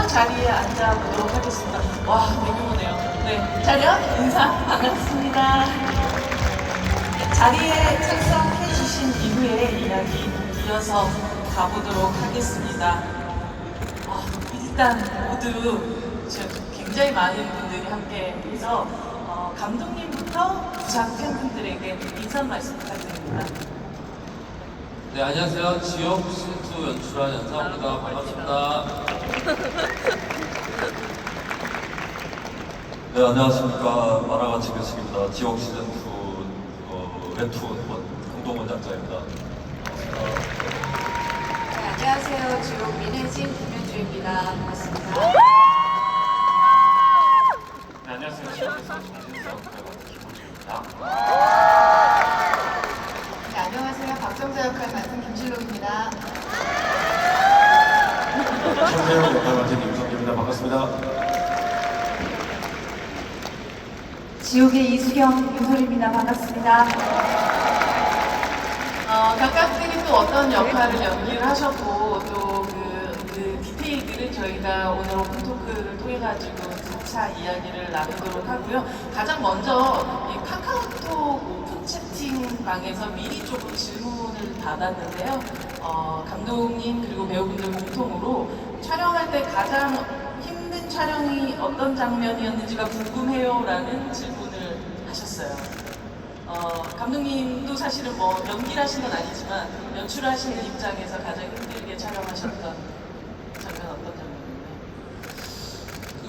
바로 자리에 앉아보도록 하겠습니다. 와, 대규모네요. 네, 차렷 인사 반갑습니다. 자리에 착석해 주신 이후에 이야기 이어서 가보도록 하겠습니다. 일단 모두 지금 굉장히 많은 분들이 함께 해서 감독님부터 부장 팬분들에게 인사 말씀 부탁드립니다. 네, 안녕하세요. 지옥 시즌2 연출한 연상입니다. 반갑습니다. 네, 안녕하십니까. 만화가치 교식입니다. 지옥 시즌2 웹툰 강동원 작자입니다. 네, 안녕하세요. 지옥 민혜진 김현주입니다. 반갑습니다. 네, 안녕하세요. 지옥에서 정진수 역할 맡은 김호주입니다. 네, 안녕하세요. 박정자 역할 맡은 김실록입니다. 최세영 역할 맡은 임성기입니다. 반갑습니다. 지옥의 이수경 윤솔입니다. 반갑습니다. 각각들이 또 어떤 역할을 연기를 하셨고 또 그 디테일들은 저희가 오늘 오픈 토크를 통해 가지고 차 이야기를 나누도록 하고요. 가장 먼저 이 카카오톡 오픈 채팅방에서 미리 조금 질문을 받았는데요. 감독님 그리고 배우분들 공통으로 촬영할 때 가장 힘든 촬영이 어떤 장면이었는지가 궁금해요라는 질문을 하셨어요. 감독님도 사실은 뭐 연기를 하신 건 아니지만 연출하시는 입장에서 가장 힘들게 촬영하셨던 장면 어떤 장면인가요? 그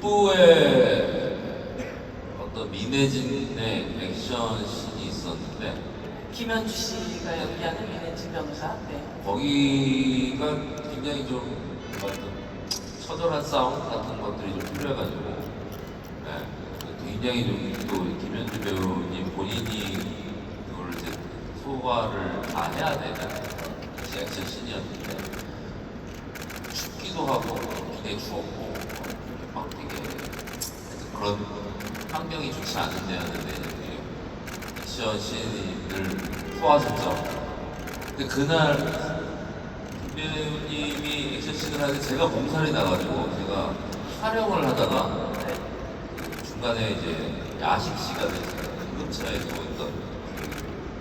6부에 어떤 민혜진의 액션 씬이 있었는데 김현주 씨가 연기하는 민혜진 변호사. 네. 거기가 굉장히 좀 어떤 처절한 싸움 같은 것들이 좀 필요해가지고 네, 굉장히 좀 또 김현주 배우님 본인이 그걸 이제 소화를 다 해야 되는 액션 씬이었는데 춥기도 하고 굉장히 추웠고 막 되게 그런 환경이 좋지 않은 데였는데 액션 씬을 소화하셨죠. 근데 그날 배우님이 액션 씬을 하는데 제가 몸살이 나가지고 제가 촬영을 하다가 중간에 이제 야식 시간에 제가 응급차에 누워있던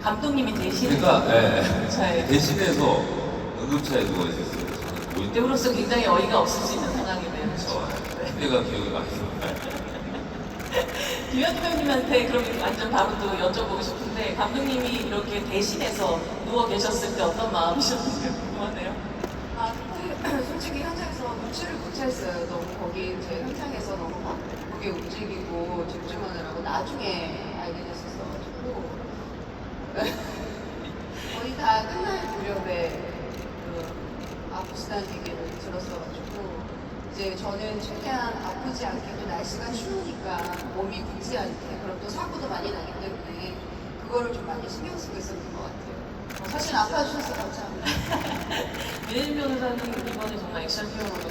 감독님이 대신 그러니까 네. 대신해서 응급차에 누워있었어요. 저는 모인 배우로서 굉장히 어이가 없을 수 있는 상황이네요. 그때가 기억이 많이 나요. 김현주 배우님한테 그럼 완전 바로 또 여쭤보고 싶은데 감독님이 이렇게 대신해서 누워 계셨을 때 어떤 마음이셨는지 궁금하네요. 근데 솔직히 현장에서 눈치를 못 챘어요. 너무 거기 제 현장에서 너무 바쁘게 움직이고 집중하느라고 나중에 알게 됐었어가지고 거의 다 끝날 무렵에 아프시다는 얘기를 들었어가지고 이제 저는 최대한 아프지 않게 또 날씨가 추우니까 몸이 굳지 않게 그럼 또 사고도 많이 나기 때문에 그거를 좀 많이 신경 쓰고 있었던 것 같아요. 사실 아파주셔서 감사합니다. 민혜진 변호사님 이번에 정말 액션 히어로로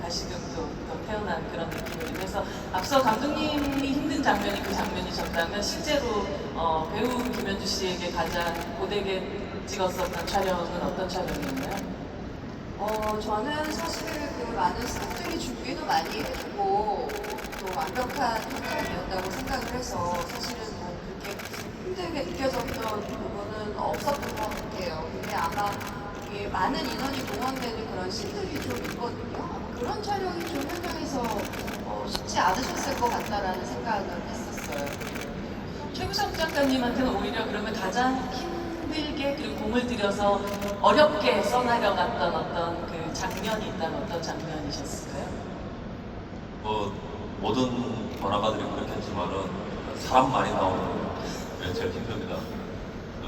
다시금 또 태어난 그런 느낌이 그래서 앞서 감독님이 힘든 장면이 그 장면이셨다면 실제로 배우 김현주 씨에게 가장 고되게 찍었었던 촬영은 어떤 촬영이었나요? 저는 사실 그 많은 스태프들이 준비도 많이 해주고 또 완벽한 현장이었다고 생각을 해서 사실은 뭐 그렇게 힘들게 느껴졌던 부분은 없었던 것 같아요. 근데 아마 이게 많은 인원이 동원되는 그런 씬들이 좀 있거든요. 아마 그런 촬영이 좀 현장에서 쉽지 않으셨을 것 같다라는 생각을 했었어요. 최구석 작가님한테는 오히려 그러면 가장 힘들게 그리고 공을 들여서 어렵게 써나려갔던 어떤 그 장면이 있다면 어떤 장면이셨을까요? 모든 만화가들이 그렇겠지만은 사람 많이 나오는 게 제일 힘듭니다.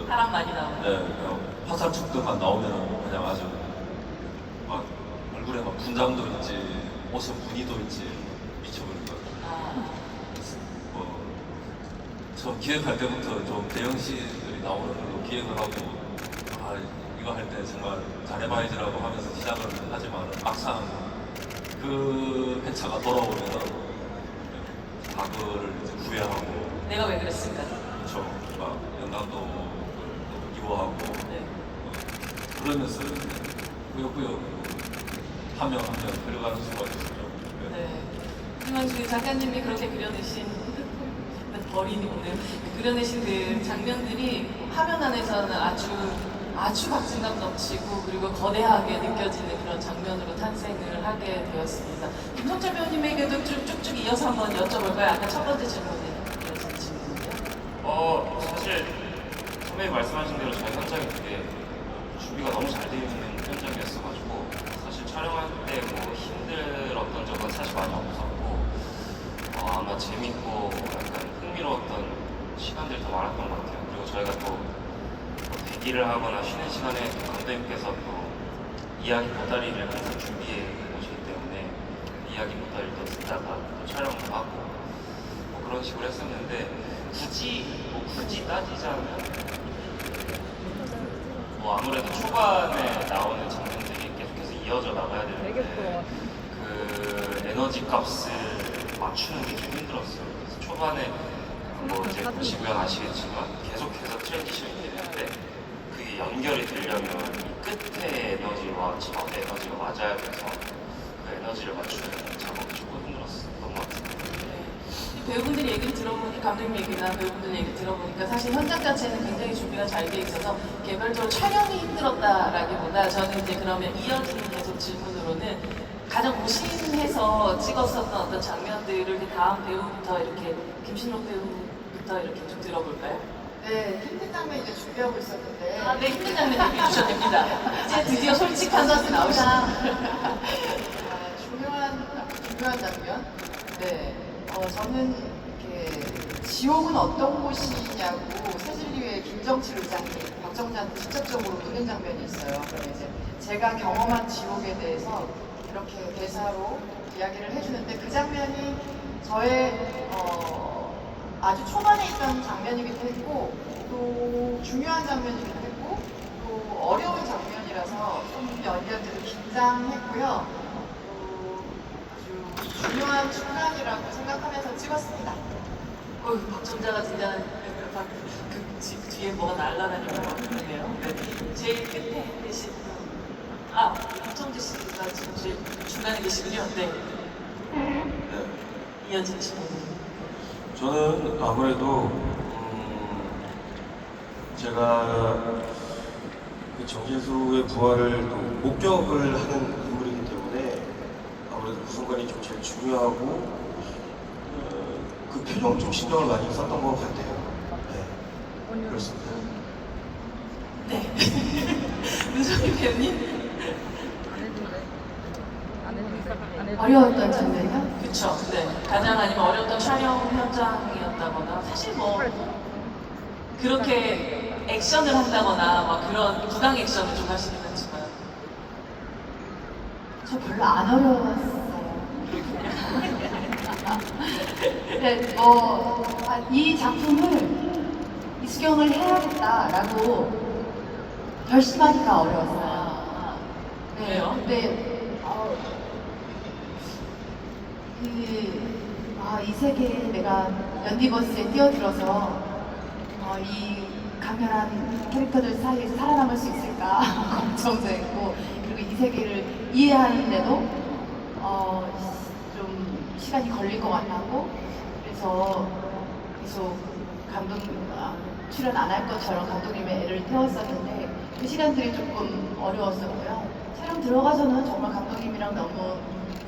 사람 많이 나오는. 네, 그냥 화살촉들만 나오면은 그냥 아주 막 얼굴에 막 분장도 있지, 옷에 무늬도 있지, 미쳐버릴 것 같아요. 저 기획할 때부터 좀 대형씨들이 나오는 걸로 기획을 하고 이거 할 때 정말 잘해봐야지라고 하면서 시작을 하지만 막상 그 회차가 돌아오면 악을 이제 후회하고 내가 왜 그랬을까? 그렇죠. 막 영감도 미워하고 네. 그러면서 꾸역꾸역 하면 그려가는 수가 있었죠. 네. 네. 하지만 그 작가님이 그렇게 그려내신 버린이 오늘 그려내신 그 장면들이 화면 안에서는 아주 박진감 넘치고 그리고 거대하게 느껴지는 그런 장면으로 탄생을 하게 되었습니다. 김성철 배우님에게도 쭉쭉 이어서 한번 여쭤볼까요? 아까 첫 번째 질문에 이어진 질문이요. 사실 선배님 말씀하신 대로 저희 현장이 되게 준비가 너무 잘 되어 있는 현장이었어가지고 사실 촬영할 때 뭐 힘들었던 적은 사실 많이 없었고 아마 재밌고 약간 흥미로웠던 시간들이 더 많았던 것 같아요. 그리고 저희가 또뭐 대기를 하거나 쉬는 시간에 또 감독님께서 또 이야기 보따리를 항상 준비해 오시기 때문에 이야기 보따리를 또 듣다가 또 촬영을 하고 뭐 그런 식으로 했었는데 굳이 따지자면 뭐 아무래도 초반에 나오는 장면들이 계속해서 이어져 나가야 되는데 그 에너지 값을 맞추는 게 좀 힘들었어요. 그래서 초반에 뭐 이제 보시면 아시겠지만 계속해서 트랜지션이 되는데 그게 연결이 되려면 이 끝에 에너지와 첫 에너지가 맞아야 돼서 그 에너지를 맞추는 작업이 조금 힘들었던 것 같아요. 배우분들 얘기를 들어보니까 감독님 얘기나 배우분들 얘기 들어보니까 사실 현장 자체는 굉장히 준비가 잘 돼 있어서 개별적으로 촬영이 힘들었다라기보다 저는 이제 그러면 이어지는 계속 질문으로는 가장 고심해서 찍었었던 어떤 장면들을 그 다음 배우부터 이렇게 김신록 배우부터 이렇게 좀 들어볼까요? 네, 힘든 장면 이제 준비하고 있었는데. 네, 힘든 장면 얘기해 주셔도 됩니다. 이제 드디어 솔직한 선수 나오시나? 중요한 장면. 네, 저는 이렇게 지옥은 어떤 곳이냐고 새진리의 김정칠 의장이 박정자한테 직접적으로 묻는 장면이 있어요. 그럼 이제 제가 경험한 지옥에 대해서 이렇게 대사로 이야기를 해주는데 그 장면이 저의 아주 초반에 있던 장면이기도 했고 또 중요한 장면이기도 했고 또 어려운 장면이라서 좀 연기한테도 긴장했고요. 또 아주 중요한 순간이라고 생각하면서 찍었습니다. 박정자가 진짜 그 뒤에 뭐가 날아다니는 것 같은데요. 네. 제일 끝에 계신 박정재 씨가 지금 제일 중간에 계시군요. 네. 이어진 질문. 저는 아무래도 제가 그 정재수의 부활을 또 목격을 하는 인물이기 때문에 아무래도 그 순간이 좀 제일 중요하고 그 표정 좀 신경을 많이 썼던 것 같아요. 네, 그렇습니다. 네. 윤석희 배우님? 어려웠던 장면이요? 그쵸. 네. 가장 아니면 어려웠던 촬영 현장이었다거나 사실 뭐 그렇게 액션을 한다거나 막 그런 부당 액션을 좀 하시긴 하지만 저 별로 안 어려웠어요. 네, 이 작품을 이수경을 해야겠다라고 결심하기가 어려웠어요. 그래요? 근데 이 세계에 내가 연디버스에 뛰어들어서 이 강렬한 캐릭터들 사이에서 살아남을 수 있을까 걱정도 했고 그리고 이 세계를 이해하는데도 좀 시간이 걸릴 것 같았고 그래서 계속 출연 안 할 것처럼 감독님의 애를 태웠었는데 그 시간들이 조금 어려웠었고요. 촬영 들어가서는 정말 감독님이랑 너무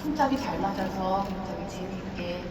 품짝이 잘 맞아서 굉장히 재미있게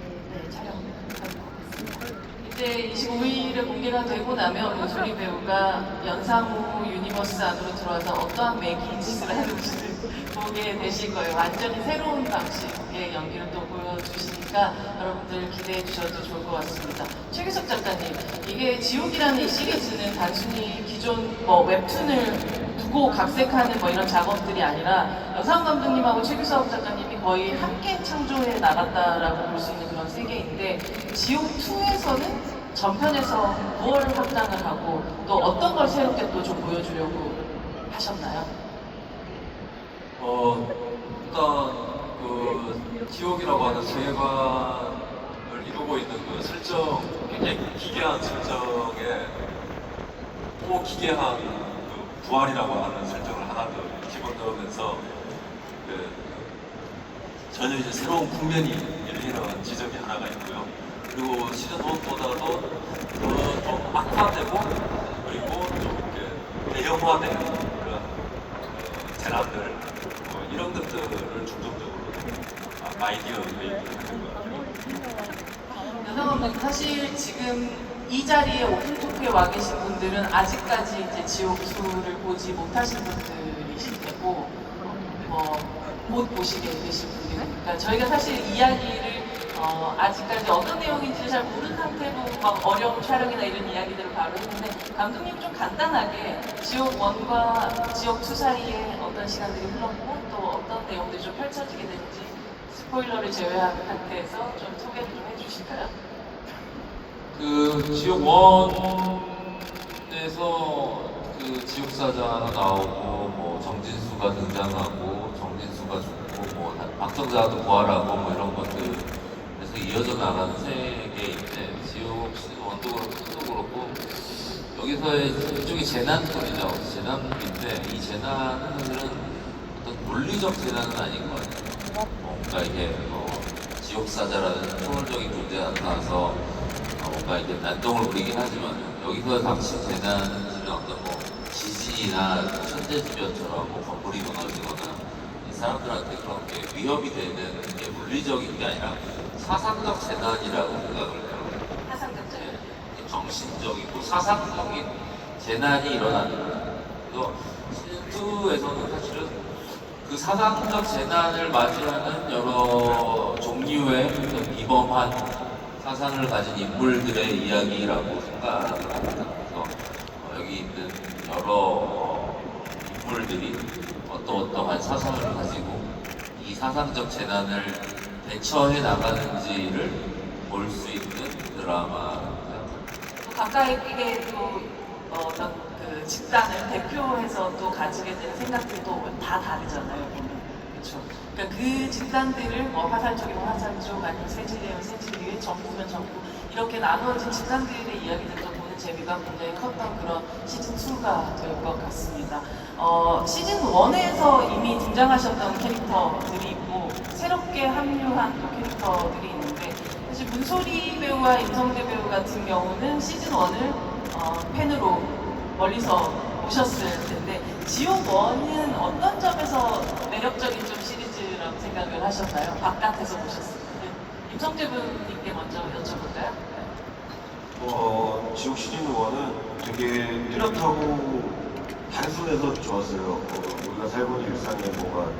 촬영한 것 같습니다. 이제 25일에 공개가 되고 나면 윤소리 배우가 연상호 유니버스 안으로 들어와서 어떠한 매기짓을 하는지를 보게 되실 거예요. 완전히 새로운 방식의 연기를 또 보여주시니까 여러분들 기대해 주셔도 좋을 것 같습니다. 최규석 작가님, 이게 지옥이라는 이 시리즈는 단순히 기존 웹툰을 두고 각색하는 이런 작업들이 아니라 여상 감독님하고 최규석 작가님이 거의 함께 창조해 나갔다라고 볼 수 있는 그런 세계인데 지옥2에서는 전편에서 무엇을 확장을 하고 또 어떤 걸 새롭게 또 좀 보여주려고 하셨나요? 일단 그 지옥이라고 하는 세계관을 이루고 있는 그 설정, 굉장히 기괴한 설정에 또 기괴한 그 부활이라고 하는 설정을 하나 더 집어넣으면서 그 전혀 이제 새로운 국면이 열리는 지점이 하나가 있고요. 그리고 시즌 1보다도 좀 악화되고 그리고 좀 이렇게 대형화된 그런 재난들 이런 것들을 중점적으로 아이디어 얘기를 하는 것 같아요. 여성분 사실 지금 이 자리에 오픈토크에 와 계신 분들은 아직까지 이제 지옥수를 보지 못하신 분들이실 테고 못 보시게 되신 분들이니까 저희가 사실 이야기를 아직까지 어떤 내용인지를 잘 모르는 상태로 막 어려운 촬영이나 이런 이야기들을 바로 했는데 감독님 좀 간단하게 지옥 1과 지옥 2 사이에 어떤 시간들이 흘렀고 또 어떤 내용들이 좀 펼쳐지게 되는지 스포일러를 제외한 상태에서 좀 소개를 좀 해주실까요? 그 지옥 1에서 그 지옥사자가 나오고 뭐 정진수가 등장하고 정진수가 죽고 뭐 박정자도 부활하고 뭐 이런 것들에서 이어져 나가는 세계인데 지옥 시즌 1도 그렇고 2도 그렇고 여기서의 일종의 재난물이죠. 재난물인데 이 재난은 사실은 어떤 논리적 재난은 아닌 것 같아요. 뭔가 이게 지옥사자라는 초월적인 존재가 나타나서 뭔가 이렇게 난동을 부리긴 하지만 여기서 닥친 재난은 어떤 뭐 지진이나 천재지변처럼 뭐 건물이 무너지거나 이 사람들한테 그런 게 위협이 되는 게 물리적인 게 아니라 사상적 재난이라고 생각을 해요. 사상적 재난. 정신적이고 사상적인 재난이 일어나는 거예요. 그래서 시즌2에서는 사실은 그 사상적 재난을 맞이하는 여러 종류의 어떤 비범한 사상을 가진 인물들의 이야기라고 생각을 합니다. 그래서 여기 있는 여러 인물들이 어떠한 사상을 가지고 이 사상적 재난을 대처해 나가는지를 볼 수 있는 드라마입니다. 또 가까이에 또 어떤 그 집단을 대표해서 또 가지게 되는 생각들이 또 다 다르잖아요. 그렇죠. 그러니까 그 집단들을 뭐 화살 쪽이면 화살 쪽, 아니면 세질이면 세질, 정부면 정부 이렇게 나누어진 집단들의 이야기들도 보는 재미가 굉장히 컸던 그런 시즌 2가 될 것 같습니다. 시즌 1에서 이미 등장하셨던 캐릭터들이 있고 새롭게 합류한 또 캐릭터들이 있는데 사실 문소리 배우와 임성재 배우 같은 경우는 시즌 1을 팬으로 멀리서 보셨을 텐데 지옥 1은 어떤 점에서 매력적인 좀 시리즈라고 생각을 하셨나요? 바깥에서 보셨을 때. 임성재 배우님께 먼저 여쭤볼까요? 지옥 시즌 1은 되게 뚜렷하고 단순해서 좋았어요. 우리가 살고 있는 일상에 뭔가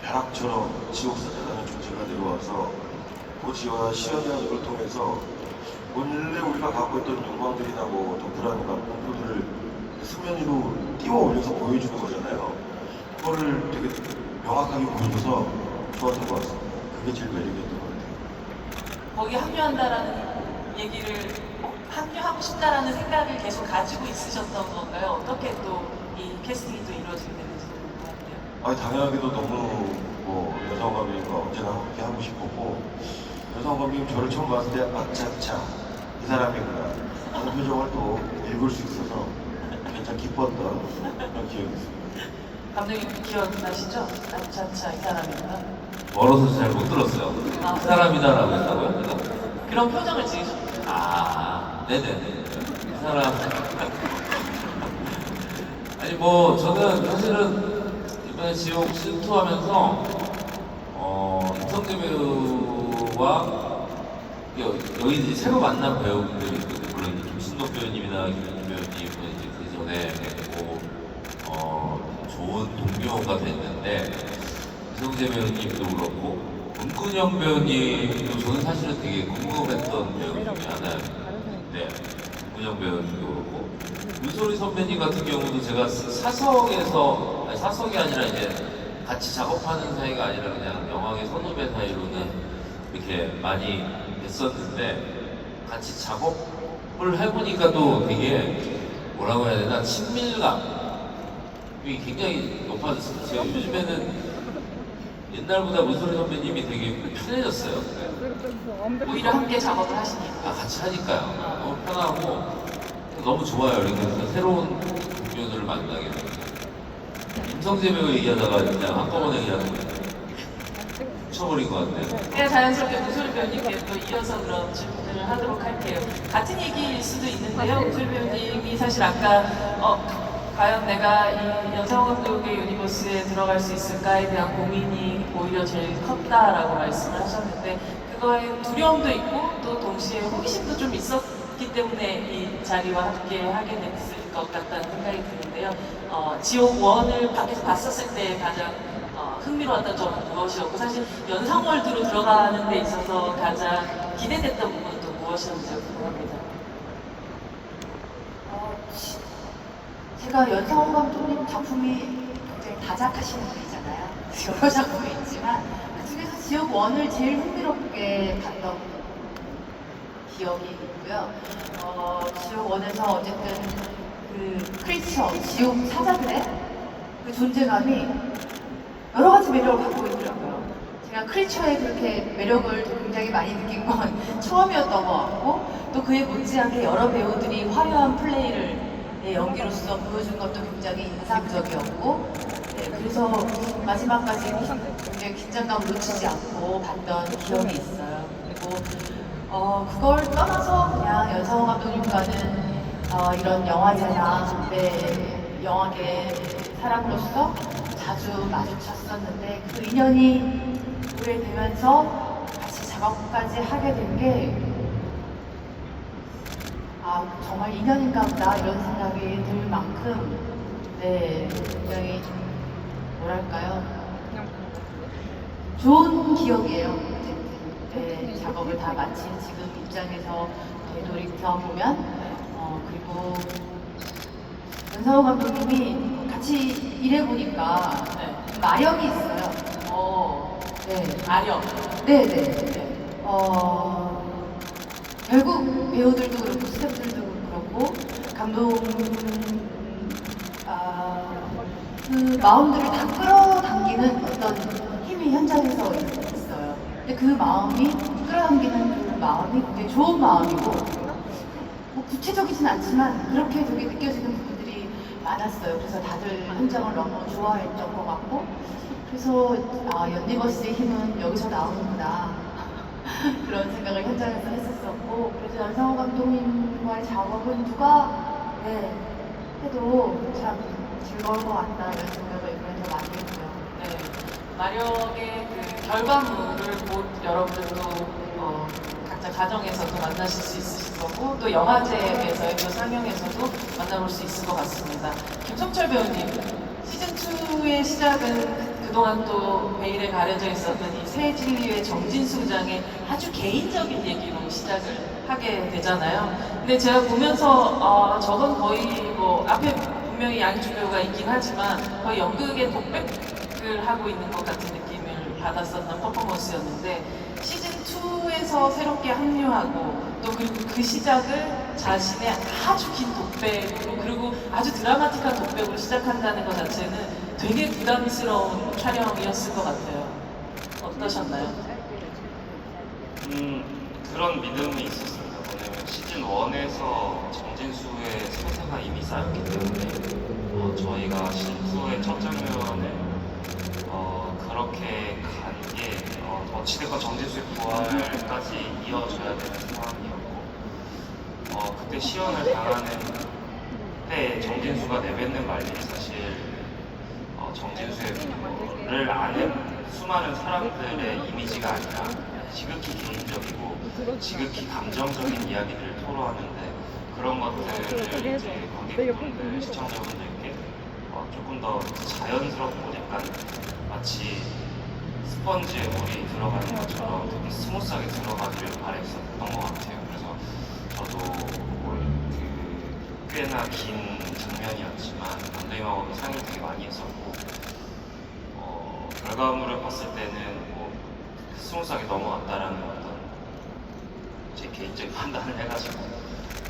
벼락처럼 지옥사자라는 존재가 내려와서 그 지와 시연이라는 걸 통해서 원래 우리가 갖고 있던 욕망들이나 뭐 어떤 불안과 공포들을 수면 위로 띄워 올려서 보여주는 거잖아요. 그거를 되게 명확하게 보여줘서 좋았던 것 같습니다. 그게 제일 매력이었던 것 같아요. 거기 합류한다라는 얘기를 합류하고 싶다라는 생각을 계속 가지고 있으셨던 건가요? 어떻게 또 이 캐스팅이 또 이루어지게 되는지 궁금한데요. 당연하게도 너무 여성 감독님과 언제나 함께 하고 싶었고 여성 감독님 저를 처음 봤을 때 아차차 이 사람이구나 하는 표정을 또 읽을 수 있어서 굉장히 기뻤던 그런 기억이 있습니다. 감독님 기억나시죠? 아차차 이 사람이구나. 멀어서 잘 못 들었어요. 아. 그 사람이다라고 했다고요? 그런 표정을 지으셨어요. 네네네. 이 사람. 아니 뭐 저는 사실은 이번에 지옥 시즌2 하면서 임성재 배우와 여기 이제 새로 만난 배우분들이 있거든요. 물론 이제 김신동 배우님이나 김민주 배우님은 이제 그 전에 뵙고 좋은 동료가 됐는데 임성재 배우님도 그렇고 문근영 배우님도 저는 사실은 되게 궁금했던 배우 중에 하나였는데 문근영 배우님도 그렇고 문소리 선배님 같은 경우도 제가 사석이 아니라 이제 같이 작업하는 사이가 아니라 그냥 영화계 선후배 사이로는 이렇게 많이 뵀었는데 같이 작업을 해보니까 또 되게 뭐라고 해야 되나 친밀감이 굉장히 높아졌어요. 제가 요즘에는 옛날보다 문소리 선배님이 되게 편해졌어요. 오히려 함께 작업을 하시니까. 같이 하니까요. 너무 편하고 너무 좋아요. 이렇게 새로운 동료들을 만나게 되고. 임성재 배우 얘기하다가 그냥 한꺼번에 얘기하는 거예요. 묻혀버린 것 같네요. 그냥 자연스럽게 우솔 배우님께 또 이어서 그런 질문을 하도록 할게요. 같은 얘기일 수도 있는데요. 우솔 배우님이 사실 아까 과연 내가 이 연상호 감독의 유니버스에 들어갈 수 있을까에 대한 고민이 오히려 제일 컸다라고 말씀을 하셨는데 그거에 두려움도 있고 또 동시에 호기심도 좀 있었기 때문에 이 자리와 함께 하게 됐을 것 같다는 생각이 드는데요. 지옥 1을 밖에서 봤었을 때 가장 흥미로웠던 점은 무엇이었고 사실 연상월드로 들어가는 데 있어서 가장 기대됐던 부분은 또 무엇이었는지 궁금합니다. 제가 연상호 감독님 작품이 굉장히 다작하시는 분이잖아요. 여러 작품이 있지만 그중에서 지옥 1을 제일 흥미롭게 봤던 기억이 있고요. 지옥 1에서 어쨌든 그 크리처, 지옥 사자들의 그 존재감이 여러 가지 매력을 갖고 있더라고요. 제가 크리처의 그렇게 매력을 굉장히 많이 느낀 건 처음이었던 것 같고 또 그에 못지않게 여러 배우들이 화려한 플레이를 연기로서 보여준 것도 굉장히 인상적이었고 그래서 마지막까지 굉장히 긴장감을 놓치지 않고 봤던 기억이 있어요. 그리고 그걸 떠나서 그냥 연상호 감독님과는 이런 영화제나 영화계 사람으로서 자주 마주쳤었는데 그 인연이 오래되면서 같이 작업까지 하게 된 게 정말 인연인가 보다 이런 생각이 들 만큼 굉장히 뭐랄까요 좋은 기억이에요. 어쨌든 작업을 다 마친 지금 입장에서 되돌이켜보면 그리고 연상호 감독님이 같이 일해보니까 마력이 있어요. 마력. 네네. 결국 배우들도 그렇고 스태프들도 그렇고 그 마음들을 다 끌어당기는 어떤 힘이 현장에서 있어요. 근데 그 마음이 끌어당기는 그 마음이 굉장히 좋은 마음이고 뭐 구체적이진 않지만 그렇게 되게 느껴지는 부분들이 많았어요. 그래서 다들 현장을 너무 좋아했던 것 같고 그래서 연니버스의 힘은 여기서 나오는구나 그런 생각을 현장에서 했었었고 그래서 연상호 감독님과의 작업은 누가 해도 참 즐거울 것 같다 이런 생각을 그래서 많이 했고요. 마력의 그 결과물을 곧 여러분들도 각자 가정에서도 만나실 수 있으실 거고 또 영화제에서의 또 상영에서도 만나볼 수 있을 것 같습니다. 김성철 배우님, 시즌2의 시작은 그동안 또 베일에 가려져 있었던 이 새 진리의 정진수 부장의 아주 개인적인 얘기로 시작을 하게 되잖아요. 근데 제가 보면서 저건 거의 뭐 앞에 분명히 양희준 배우가 있긴 하지만 거의 연극의 독백을 하고 있는 것 같은 느낌을 받았었던 퍼포먼스였는데 시즌2에서 새롭게 합류하고 또 그리고 그 시작을 자신의 아주 긴 독백으로 그리고 아주 드라마틱한 독백으로 시작한다는 것 자체는 되게 부담스러운 촬영이었을 것 같아요. 어떠셨나요? 그런 믿음이 있었습니다. 왜냐면 시즌 1에서 정진수의 세세가 이미 쌓였기 때문에 저희가 시즌 2의 첫 장면을 그렇게 간 게 어찌됐건 정진수의 부활까지 이어져야 되는 상황이었고 그때 시연을 당하는 때 정진수가 내뱉는 말들이 사실 정진수를 아는 수많은 사람들의 이미지가 아니라 지극히 개인적이고 지극히 감정적인 이야기들을 토로하는데 그런 것들을 이제 관객분들, 시청자분들께 조금 더 자연스럽고 약간 마치 스펀지에 물이 들어가는 것처럼 되게 스무스하게 들어가기를 바랬었던 것 같아요. 그래서 저도 꽤나 긴 장면이었지만 감독님하고 상의를 되게 많이 했었고 결과물을 봤을 때는 스무스하게 넘어왔다라는 어떤 제 개인적인 판단을 해가지고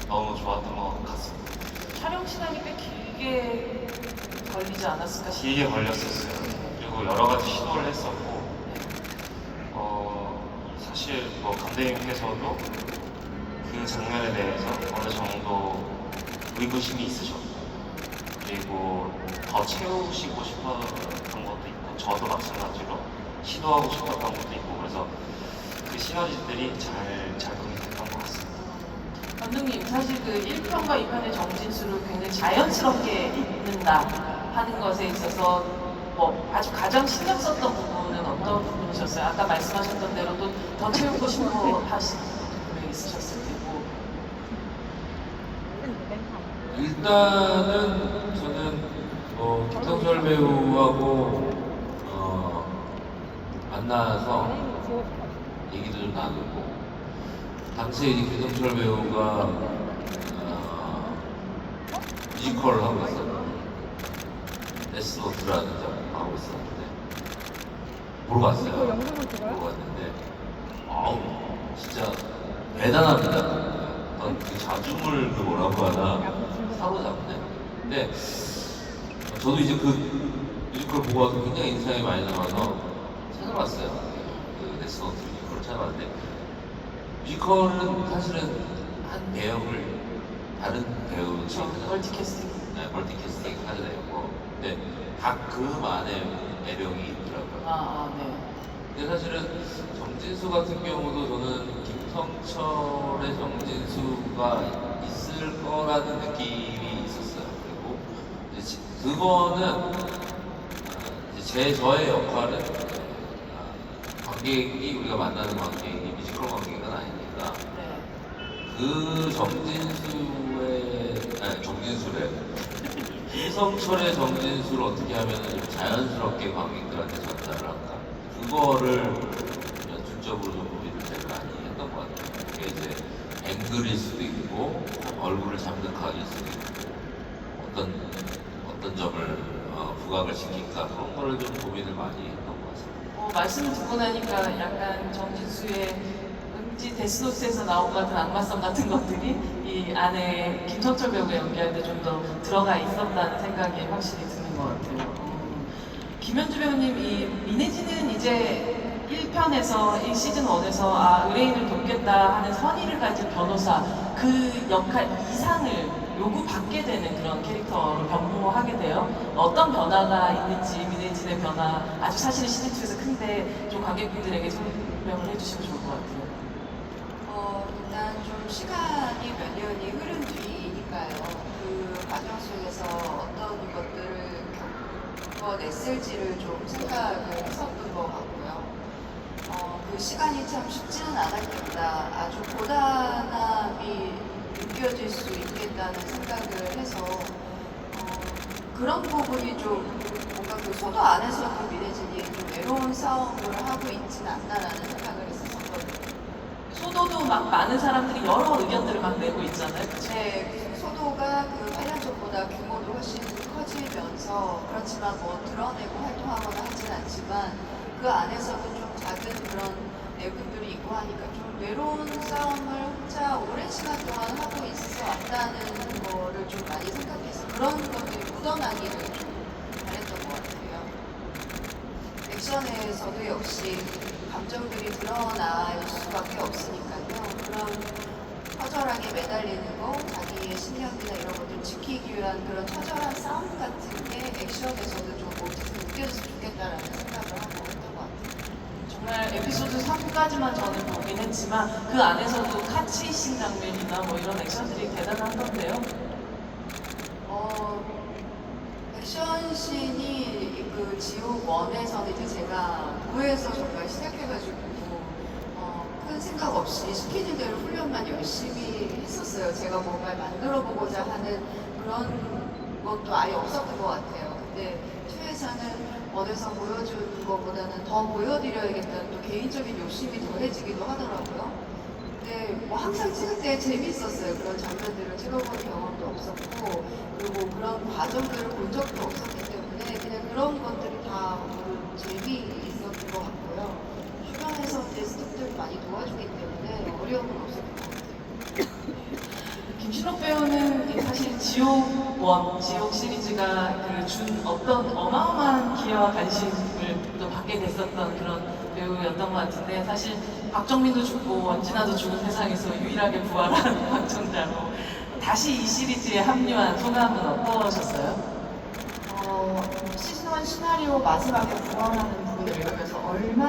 너무 좋았던 것 같습니다. 촬영 시간이 꽤 길게 걸리지 않았을까 싶어요. 길게 걸렸었어요. 그리고 여러 가지 시도를 했었고 사실 감독님께서도 그 장면에 대해서 어느 정도 의구심이 있으셨고 그리고 더 채우시고 싶었던 것도 있고 저도 마찬가지로 시도하고 싶었던 것도 있고 그래서 그 시너지들이 잘 공유됐던 것 같습니다. 감독님, 사실 그 1편과 2편의 정진수를 굉장히 자연스럽게 읽는다 하는 것에 있어서 뭐 아주 가장 신경 썼던 부분은 어떤 부분이셨어요? 아까 말씀하셨던 대로 또 더 채우고 싶어 하신 부분이 있으셨을 테고. 일단은 저는 김성철 배우하고 만나서 얘기도 좀 나누고 당시에 이제 김성철 배우가 뮤지컬을 하고 있었는데 데스노트라는 작품 하고 있었는데 보러 갔어요. 보러 갔는데 아우 진짜 대단합니다. 어떤 그 자중을 그 뭐라고 하나 사로잡네. 근데 저도 이제 그 뮤지컬 보고 와서 굉장히 인상이 많이 남아서 찾아봤어요. 그 데스노트 뮤지컬을 찾아봤는데 뮤지컬은 사실은 한 배역을 다른 배우들이 멀티캐스팅. 네, 멀티캐스팅 하잖아요. 근데 각 그만의 매력이 있더라고요. 네. 근데 사실은 정진수 같은 경우도 저는 김성철의 정진수가 있을 거라는 느낌이 있었어요. 그리고 이제 그거는 이제 저의 역할은 관객이 우리가 만나는 관객이 뮤지컬 관객은 아니니까 네. 그 정진수래 김성철의 정진수를 어떻게 하면 좀 자연스럽게 관객들한테 전달을 할까 그거를 연출적으로 좀 고민을 제일 많이 했던 것 같아요. 그게 이제 앵글일 수도 있고 얼굴을 잡는 각일 수도 있고 어떤 점을 부각을 시킬까 그런 거를 좀 고민을 많이 했던 것 같습니다. 말씀을 듣고 나니까 약간 정진수의 왠지 데스노트에서 나온 것 같은 악마성 같은 것들이 이 안에 김성철 배우가 연기할 때 좀 더 들어가 있었다는 생각이 확실히 드는 것 같아요. 김현주 배우님, 이 민혜진은 이제 1편에서, 이 시즌 1에서 의뢰인을 돕겠다 하는 선의를 가진 변호사, 그 역할 이상을 요구받게 되는 그런 캐릭터로 변모하게 돼요. 어떤 변화가 있는지, 민혜진의 변화, 아주 사실은 시즌2에서 큰데 좀 관객분들에게 설명을 해주시면 좋을 것 같아요. 일단 좀 시간이 몇 년이 흐른 뒤이니까요. 그 과정 속에서 어떤 것들을 겪어냈을지를 좀 생각을 했었던 것 같고요. 그 시간이 참 쉽지는 않았겠다. 아주 고단함이 느껴질 수 있겠다는 생각을 해서 그런 부분이 좀 뭔가 그 소도 안에서도 민혜진이 좀 외로운 싸움을 하고 있지는 않나라는 생각을 했었거든요. 소도도 막 많은 사람들이 여러 의견들을 막 내고 있잖아요. 네, 소도가 그 8년 전보다 규모도 훨씬 커지면서 그렇지만 뭐 드러내고 활동하거나 하진 않지만 그 안에서도 좀 작은 그런 내분들이 있고 하니까 좀 외로운 싸움을 혼자 오랜 시간 동안 하고 있어 왔다는 거를 좀 많이 생각해서 그런 것들이 묻어나기를 좀 잘했던 것 같아요. 액션에서도 역시 감정들이 드러날 수밖에 없으니까요. 그런 처절하게 매달리는 거, 자기의 신념이나 이런 것들 지키기 위한 그런 처절한 싸움 같은 게 액션에서도 좀 모티브로 느껴졌으면 좋겠다라는 생각을 하고 했던 것 같아요. 정말 에피소드 3까지만 저는 보긴 했지만 그 안에서도 카치신 장면이나 뭐 이런 액션들이 대단하던데요. 액션씬이 그 지옥 1에서는 이제 제가 9에서 정말 시작해가지고 큰 생각 없이 시키는 대로 훈련만 열심히 했었어요. 제가 뭔가를 만들어보고자 하는 그런 것도 아예 없었던 것 같아요. 근데 2에서는 1에서 보여준 것보다는 더 보여드려야겠다는 또 개인적인 욕심이 더해지기도 하더라고요. 근데 뭐 항상 찍을 때 재미있었어요. 그런 장면들을 찍어본 경험도 없었고 그리고 그런 과정들을 본 적도 없었기 때문에 그냥 그런 것들이 다 재미있었던 것 같고요. 주변에서 이제 스태프들이 많이 도와주기 때문에 어려움은 없었던 것 같아요. 김신욱 배우는 사실 지옥 시리즈가 준 어떤 어마어마한 기회와 관심을 또 받게 됐었던 그런 배우였던 것 같은데 사실 박정민도 죽고 원진아도 죽은 세상에서 유일하게 부활한 박정자로 다시 이 시리즈에 합류한 소감은 어떠셨어요? 시즌 1 시나리오 마지막에 부활하는 부분을 읽으면서 얼마나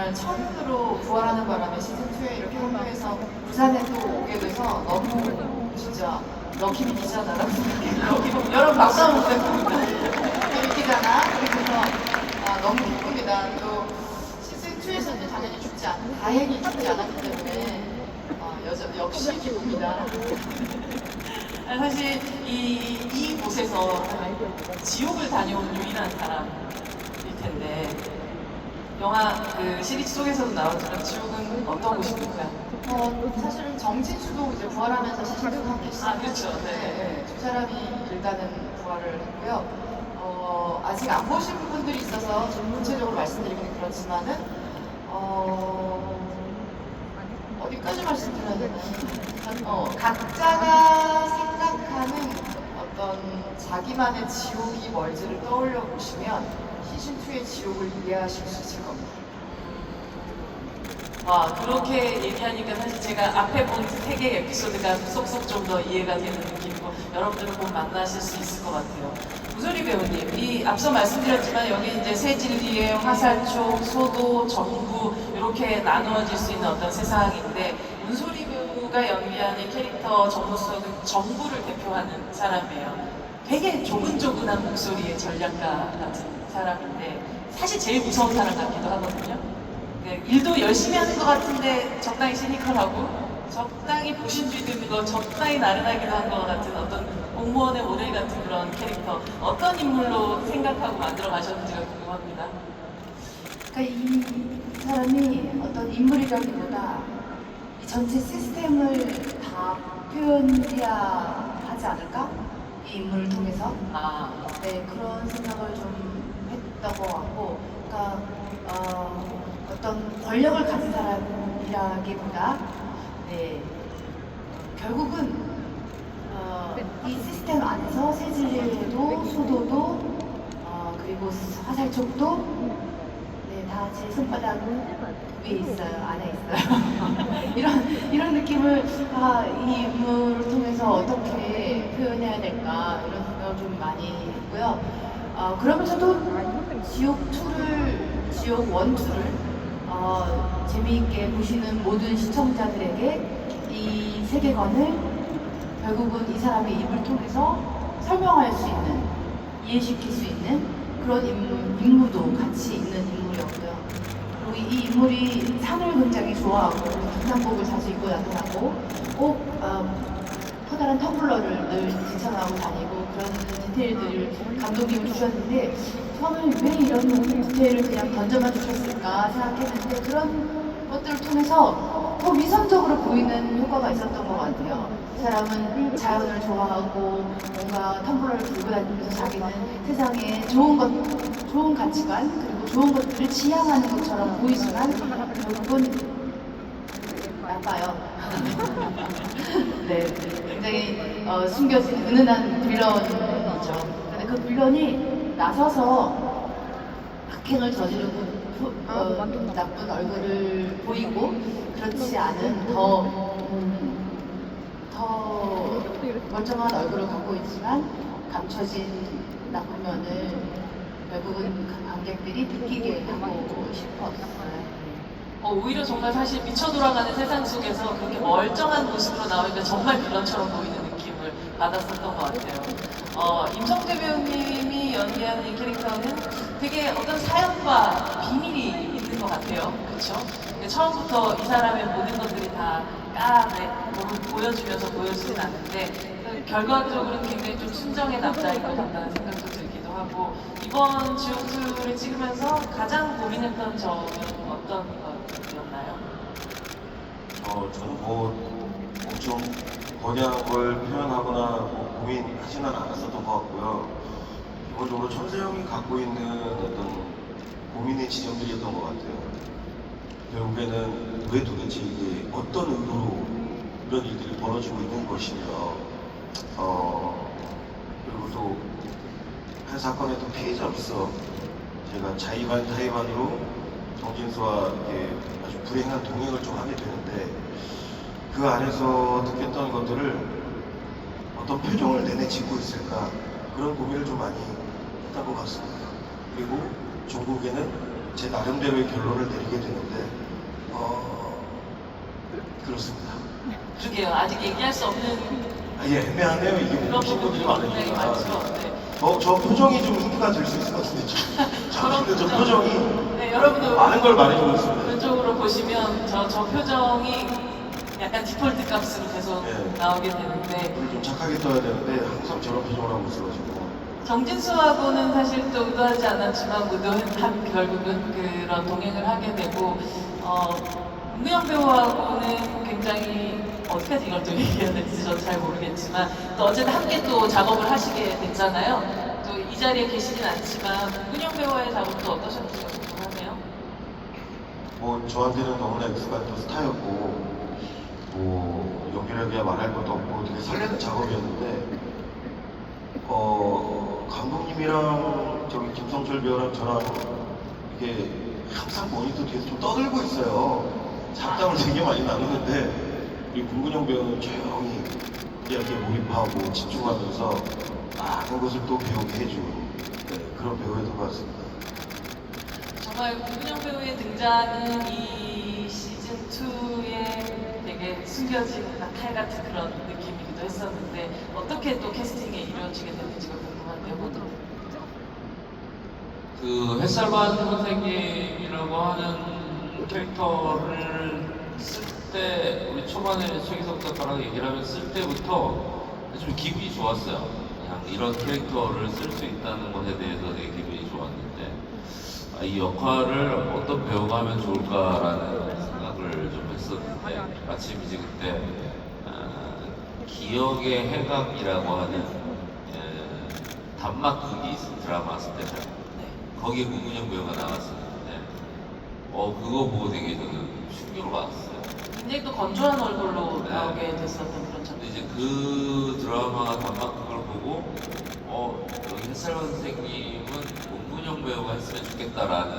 정말 천으로 부활하는 바람에 시즌2에 이렇게 합류해서 부산에 또 오게 돼서 너무 진짜 럭키비 기자다라고 생각해요. 럭키비, 여러분 박수 한번 부탁드립니다. 럭키비 기자나 그래서 너무 기쁩니다. 또 시즌2에서는 당연히 다행히 죽지 않았기 때문에 역시 기쁩니다. 사실 이곳에서 지옥을 다녀온 유일한 사람일 텐데 영화 그 시리즈 속에서도 나오지만 지옥은 어떤 곳입니까? 사실은 정진수도 이제 부활하면서 시즌2 함께 했어요. 그렇죠. 네. 두 사람이 일단은 부활을 했고요. 아직 안 보신 분들이 있어서 좀 구체적으로 말씀드리기는 그렇지만은 어디까지 말씀드려야 되나요? 각자가 생각하는 어떤 자기만의 지옥이 뭘지를 떠올려 보시면 시즌2의 지옥을 이해하실 수 있을 겁니다. 와, 그렇게 얘기하니까 사실 제가 앞에 본 3개 에피소드가 쏙쏙 좀 더 이해가 되는 느낌이고 여러분들은 곧 만나실 수 있을 것 같아요. 문소리 배우님, 이 앞서 말씀드렸지만 여기 이제 새진리에 화살촉, 소도, 정부 이렇게 나누어질 수 있는 어떤 세상인데 문소리 배우가 연기하는 캐릭터 정우석은 정부를 대표하는 사람이에요. 되게 조근조근한 목소리의 전략가 같은 사람인데 사실 제일 무서운 사람 같기도 하거든요. 일도 열심히 하는 것 같은데 적당히 시니컬하고 적당히 보신주의 드는 거 적당히 나른하기도 한 것 같은 어떤 공무원의 모델 같은 그런 캐릭터 어떤 인물로 생각하고 만들어 가셨는지가 궁금합니다. 그러니까 이 사람이 어떤 인물이라기보다 이 전체 시스템을 다 표현해야 하지 않을까? 이 인물을 통해서 네, 그런 생각을 좀 했던 것 같고 그러니까 어떤 권력을 가진 사람이라기보다 네, 결국은 이 시스템 안에서 새진리도 소도도 그리고 화살촉도 네, 다 제 손바닥 위에 있어요. 안에 있어요. 이런 느낌을 이 인물을 통해서 어떻게 표현해야 될까 이런 생각을 좀 많이 했고요. 그러면서도 지옥 1, 2를 재미있게 보시는 모든 시청자들에게 이 세계관을 결국은 이 사람의 입을 통해서 설명할 수 있는, 이해시킬 수 있는 그런 임무도 같이 있는 인물이었고요. 그리고 이 인물이 산을 굉장히 좋아하고 등산복을 자주 입고 나타나고 꼭 커다란 텀블러를 늘 제쳐나고 다니고 그런 디테일들을 감독님이 주셨는데 처음에 왜 이런 디테일을 그냥 던져만 주셨을까 생각했는데 그런 것들을 통해서 더 위선적으로 보이는 효과가 있었던 것 같아요. 이 사람은 자연을 좋아하고 뭔가 텀블러를 들고 다니면서 자기는 세상에 좋은 가치관 그리고 좋은 것들을 지향하는 것처럼 보이지만 결국은 나빠요. 네, 굉장히 숨겨진 은은한 빌런이죠. 근데 그 빌런이 나서서 악행을 저지르고 나쁜 얼굴을 보이고 그렇지 않은 더 멀쩡한 얼굴을 갖고 있지만 감춰진 나쁜 면을 결국은 관객들이 느끼게 하고 싶었어요. 오히려 정말 사실 미쳐 돌아가는 세상 속에서 그렇게 멀쩡한 모습으로 나오니까 정말 빌런처럼 보이는 느낌을 받았었던 것 같아요. 임성재 배우님이 연기하는 이 캐릭터는 되게 어떤 사연과 비밀이 있는 것 같아요. 그렇죠? 처음부터 이 사람의 모든 것들이 다 보여주면서 보여주진 않는데 결과적으로는 굉장히 좀 순정의 남자인 것 같다는 생각도 들기도 하고 이번 지옥2를 찍으면서 가장 고민했던 점은 어떤 것이었나요? 저는 엄청 거대한 걸 표현하거나 고민하지는 않았었던 것 같고요. 기본적으로 천세형이 갖고 있는 어떤 고민의 지점들이었던 것 같아요. 결국에는 왜 도대체 이게 어떤 의도로 이런 일들이 벌어지고 있는 것이며 그리고 또 한 사건의 또 피해자로서 제가 자의반 타의반으로 정진수와 이렇게 아주 불행한 동행을 좀 하게 되는데 그 안에서 느꼈던 것들을 어떤 표정을 내내 짓고 있을까 그런 고민을 좀 많이 했던 것 같습니다. 그리고 종국에는 제 나름대로의 결론을 내리게 되는데 그렇습니다. 그러게요. 아직 얘기할 수 없는 예, 애매하네요. 이게 그런 보신 분들이 부분이 굉장히 많으니까. 많죠. 네. 저 표정이 좀 힌트가 될 수 있을 것 같은데 근데 저 표정이 네, 여러분들 많은 걸 말해주고 있습니다. 왼쪽으로 보시면 저 표정이 약간 디폴트 값으로 계속 네. 나오게 되는데 오늘 좀 착하게 떠야 되는데 항상 저런 표정을 하고 있어가지고 정진수하고는 사실 또 의도하지 않았지만 의도한 결국은 그런 동행을 하게 되고 문근영 배우하고는 굉장히 어디까지 이걸 또 얘기해야 될지 저도 잘 모르겠지만 또 어쨌든 함께 또 작업을 하시게 됐잖아요. 또 이 자리에 계시진 않지만 문근영 배우와의 작업도 어떠셨는지 궁금하네요. 뭐 저한테는 너무나 익숙한 스타였고 뭐 연기력이야 말할 것도 없고 되게 설레는 작업이었는데 감독님이랑 저기 김성철 배우랑 저랑 이게 항상 모니터 뒤에서 좀 떠들고 있어요. 잡담을 되게 많이 나누는데 우리 문근영 배우는 조용히 이야기에 몰입하고 집중하면서 많은 것을 또 배우게 해주고 그런 배우였던 것 같습니다. 정말 문근영 배우의 등장은 이 시즌 2의 되게 숨겨진 칼 같은 그런 느낌이기도 했었는데 어떻게 또 캐스팅이 이루어지게 됐는지가 궁금한데요. 그 햇살반 선생님이라고 하는 캐릭터를 쓸 때 우리 초반에 최기석 작가랑 얘기를 하면 쓸 때부터 좀 기분이 좋았어요. 그냥 이런 캐릭터를 쓸 수 있다는 것에 대해서 되게 기분이 좋았는데 이 역할을 어떤 배우가 하면 좋을까라는 생각을 좀 했었는데 마침 이제 그때 기억의 해각이라고 하는 단막극이 드라마 스페셜 거기에 문근영 배우가 나왔었는데 그거 보고 되게 저는 충격을 받았어요. 굉장히 또 건조한 얼굴로 네. 나오게 됐었던 그런 근데 작품. 이제 그 드라마 단막극을 보고 여기 햇살반 선생님은 문근영 배우가 했으면 좋겠다라는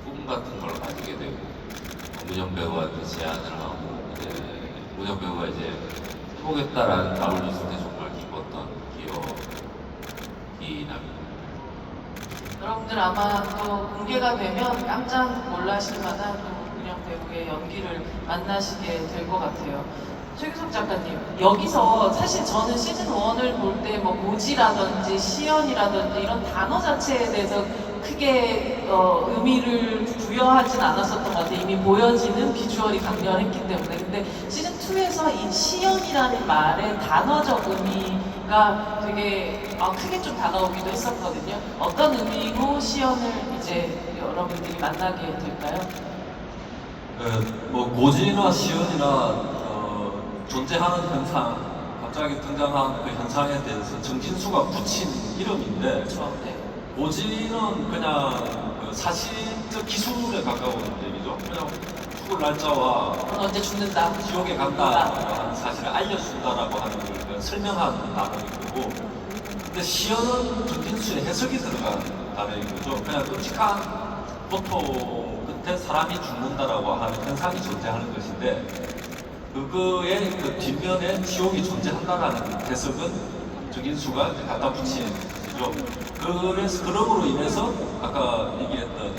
꿈 같은 걸 가지게 되고 문근영 배우한테 제안을 하고 이제 문근영 배우가 이제 해보겠다라는 답을 줬을 때 정말 기뻤던 기억이 납니다. 여러분들 아마 또 공개가 되면 깜짝 놀라실 만한 또 문근영 배우의 연기를 만나시게 될 것 같아요. 최규석 작가님, 여기서 사실 저는 시즌 1을 볼 때 뭐 고지라든지 시연이라든지 이런 단어 자체에 대해서 크게 의미를 부여하진 않았었던 것 같아요. 이미 보여지는 비주얼이 강렬했기 때문에. 근데 시즌 2에서 이 시연이라는 말의 단어적 의미가 되게 크게 좀 다가오기도 했었거든요. 어떤 의미로 시연을 이제 여러분들이 만나게 될까요? 뭐 고지나 시연이나 존재하는 현상, 갑자기 등장한 그 현상에 대해서 정진수가 붙인 이름인데 그렇죠. 네. 고지는 그냥 그 사실적 기술에 가까운 얘기죠. 그냥 죽을 날짜와 넌 언제 죽는다. 지옥에 간다라는 사실을 알려준다라고 하는 걸 설명하는 단어인 거고, 근데 시연은 정진수의 해석이 들어간 단어인 거죠. 그냥 끔찍한 고통 끝에 사람이 죽는다라고 하는 현상이 존재하는 것인데, 그거의 그 뒷면에 지옥이 존재한다라는 해석은 정진수가 갖다 붙인 거죠. 그래서 그럼으로 인해서 아까 얘기했던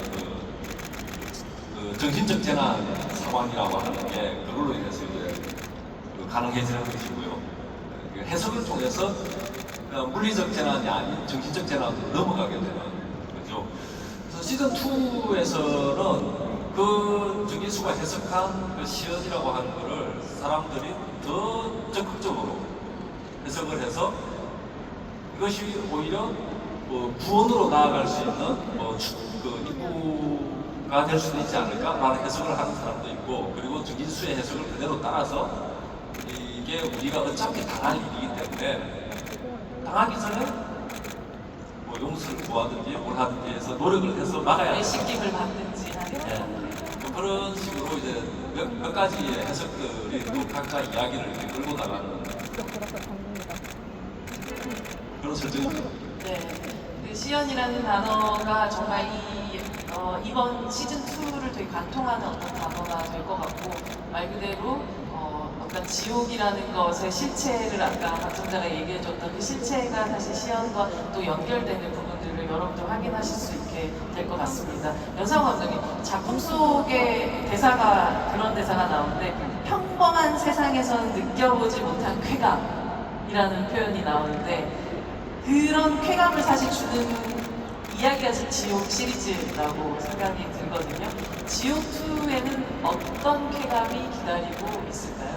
그 정신적 재난 상황이라고 하는 게 그걸로 인해서 이제 가능해지는 것이고요. 해석을 통해서 물리적 재난이 아닌 정신적 재난으로 넘어가게 되는 거죠. 그래서 시즌 2에서는 그 정진수가 해석한 그 시연이라고 하는 거를 사람들이 더 적극적으로 해석을 해서 이것이 오히려 구원으로 나아갈 수 있는 입구가 될 수도 있지 않을까라는 해석을 하는 사람도 있고, 그리고 정진수의 해석을 그대로 따라서 이게 우리가 어차피 당할 일이기 때문에 당하기 전에 뭐 용서를 구하든지 뭘 하든지 해서 노력을 해서 막아야 내 된다. 식김을 받든지 하는 뭐 그런 식으로 이제 몇 가지의 해석들이 또 각자 이야기를 이렇게 끌고 나가는 그런 설정입니다. 네. 그 시연이라는 단어가 정말 이번 시즌 2를 되게 관통하는 어떤 단어가 될 것 같고, 말 그대로 어떤 지옥이라는 것의 실체를 아까 박정자가 얘기해줬던 그 실체가 사실 시연과 또 연결되는 부분들을 여러분들 확인하실 수 있게 될 것 같습니다. 연상호 감독님, 작품 속에 대사가 그런 대사가 나오는데 평범한 세상에서는 느껴보지 못한 쾌감이라는 표현이 나오는데 그런 쾌감을 사실 주는 이야기가 지옥 시리즈라고 생각이 들거든요. 지옥2에는 어떤 쾌감이 기다리고 있을까요?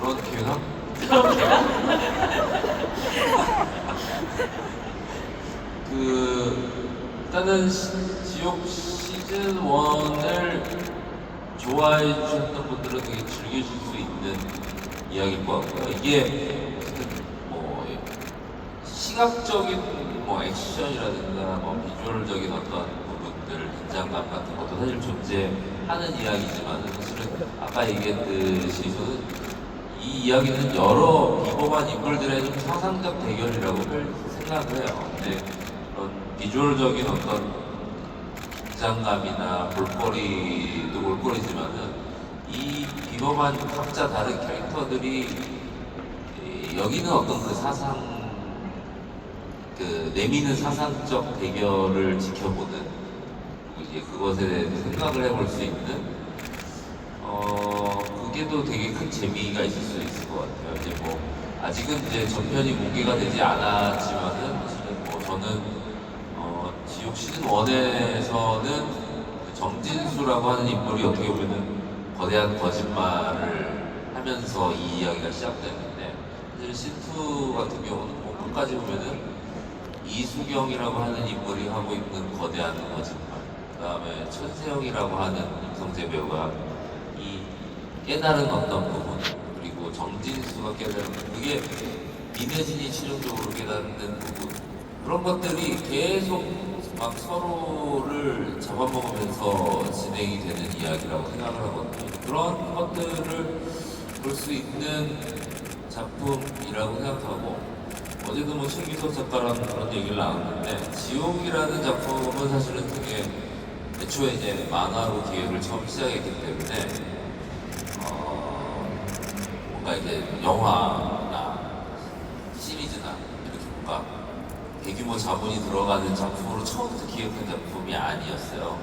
그런 쾌감? 그런 쾌감? 일단은 지옥 시즌 1을 좋아해 주셨던 분들은 되게 즐기실 수 있는 이야기일 것 같고요. 이게 뭐 시각적인 뭐 액션이라든가 뭐 비주얼적인 어떤 부분들, 긴장감 같은 것도 사실 존재하는 이야기지만 사실은 아까 얘기했듯이 저는 이 이야기는 여러 비범한 인물들의 좀 사상적 대결이라고 생각을 해요. 근데 그런 비주얼적인 어떤 긴장감이나 볼거리도 볼거리지만은 이 비범한 각자 다른 캐릭터들이 여기는 어떤 그 사상, 그 내미는 사상적 대결을 지켜보는 그리고 이제 그것에 대해서 생각을 해볼 수 있는 그게 또 되게 큰 재미가 있을 수 있을 것 같아요. 이제 뭐 아직은 이제 전편이 공개가 되지 않았지만은 사실은 뭐 저는 지옥 시즌 1에서는 정진수라고 하는 인물이 어떻게 보면은 거대한 거짓말을 하면서 이 이야기가 시작되는데 사실 시즌2 같은 경우는 뭐 끝까지 보면은 이수경이라고 하는 인물이 하고 있는 거대한 거짓말, 그 다음에 천세영이라고 하는 임성재 배우가 이 깨달은 어떤 부분, 그리고 정진수가 깨달은 부분, 그게 민혜진이 최종적으로 깨닫는 부분, 그런 것들이 계속 막 서로를 잡아먹으면서 진행이 되는 이야기라고 생각을 하거든요. 그런 것들을 볼 수 있는 작품이라고 생각하고, 어제도 뭐 최기석 작가랑 그런 얘기를 나눴는데, 지옥이라는 작품은 사실은 되게 애초에 이제 만화로 기획을 처음 시작했기 때문에 뭔가 이제 영화나 시리즈나 이렇게 뭔가 대규모 자본이 들어가는 작품으로 처음부터 기획한 작품이 아니었어요.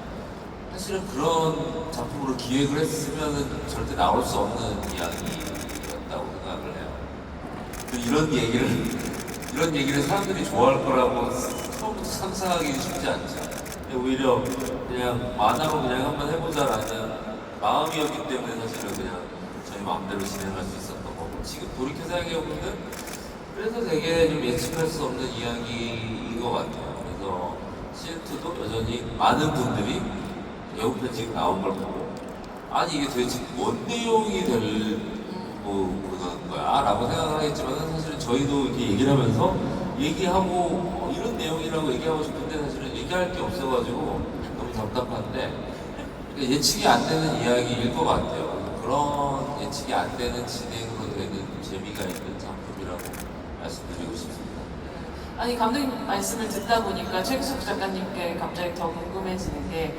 사실은 그런 작품으로 기획을 했으면 절대 나올 수 없는 이야기였다고 생각을 해요. 이런 얘기를 사람들이 좋아할 거라고 처음부터 상상하기 쉽지 않죠. 오히려 그냥 만화로 그냥 한번 해보자라는 마음이었기 때문에 사실은 그냥 저희 마음대로 진행할 수 있었던 거고, 지금 돌이켜 생각해보면 그래서 되게 좀 예측할 수 없는 이야기인 것 같아요. 그래서 시즌2도 여전히 많은 분들이 예고편 지금 나온 걸 보고 아니 이게 도대체 뭔 내용이 되는 거야? 라고 생각을 하겠지만 사실은 저희도 이렇게 얘기를 하면서 얘기하고 이런 내용이라고 얘기하고 싶은데 사실은 얘기할 게 없어가지고 너무 답답한데 예측이 안 되는 이야기일 것 같아요. 그런 예측이 안 되는 진행으로 되는 재미가 있는 작품이라고 말씀드리고 싶습니다. 아니 감독님 말씀을 듣다 보니까 최기석 작가님께 갑자기 더 궁금해지는 게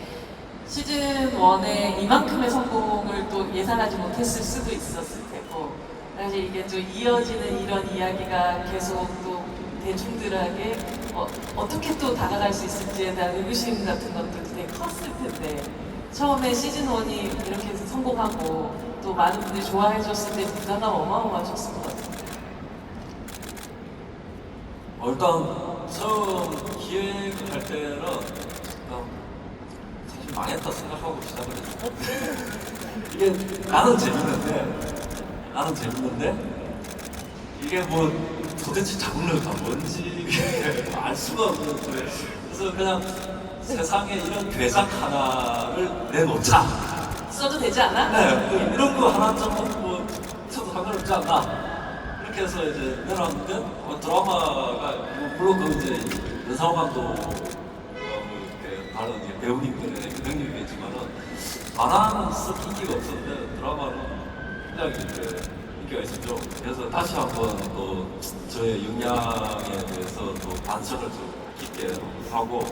시즌 1에 이만큼의 성공을 또 예상하지 못했을 수도 있었을 테고 사실 이게 또 이어지는 이런 이야기가 계속 또 대중들에게 어떻게 또 다가갈 수 있을지에 대한 의구심 같은 것도 되게 컸을 텐데 처음에 시즌 1이 이렇게 성공하고 또 많은 분들이 좋아해 줬을 때 부담감 어마어마하셨을 것 같아요. 일단 처음 기획을 할 때는 사실 망했다 생각하고 시작을 했어. 이게 나는 재밌는데 이게 뭐 도대체 장르가 뭔지 알 수가 없는 그래. 그래서 그냥 세상에 이런 괴작 하나를 내놓자. 써도 되지 않아? 네, 이런 거 하나 정도 뭐 써도 상관없지 않나. 이렇게 해서 이제 내놨는데 드라마가 물론 그 이제 연상호 감독 다른 이제 배우님들의 능력이겠지만은 만화는 썩 인기가 없었는데 드라마는 굉장히 이제 인기가 있었죠. 그래서 다시 한번 또 저의 역량에 대해서 또 반성을 좀 깊게 하고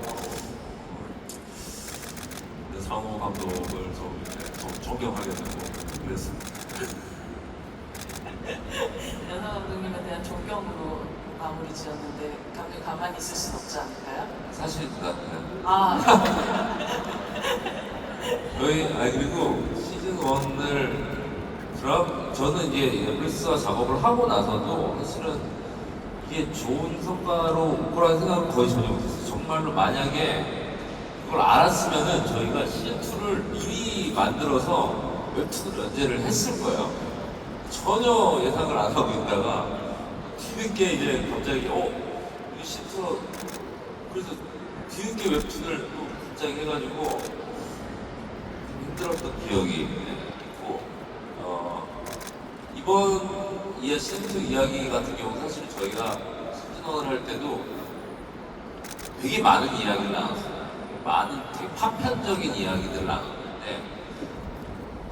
연상호 감독을 좀 존경하게 되고 그랬습니다. 연상 감독님에 대한 대한 존경으로 마무리 지었는데 감독님 가만히 있을 순 없지 않을까요? 사실 그냥 아, 그리고 시즌 1을 저는 이제 에브리스와 작업을 하고 나서도 사실은 이게 좋은 성과로 올 거라는 생각은 거의 전혀 못했어요. 정말로 만약에 그걸 알았으면은 저희가 시즌2를 미리 만들어서 웹툰으로 연재를 했을 거예요. 전혀 예상을 안 하고 있다가 뒤늦게 이제 갑자기 이 시즌2 그래서 뒤늦게 웹툰을 또 갑자기 해가지고 좀 힘들었던 기억이 있고 이번 시즌2 이야기 같은 경우 사실 저희가 시즌1을 할 때도 되게 많은 이야기를 나눴어요. 되게 파편적인 이야기들을 나눴는데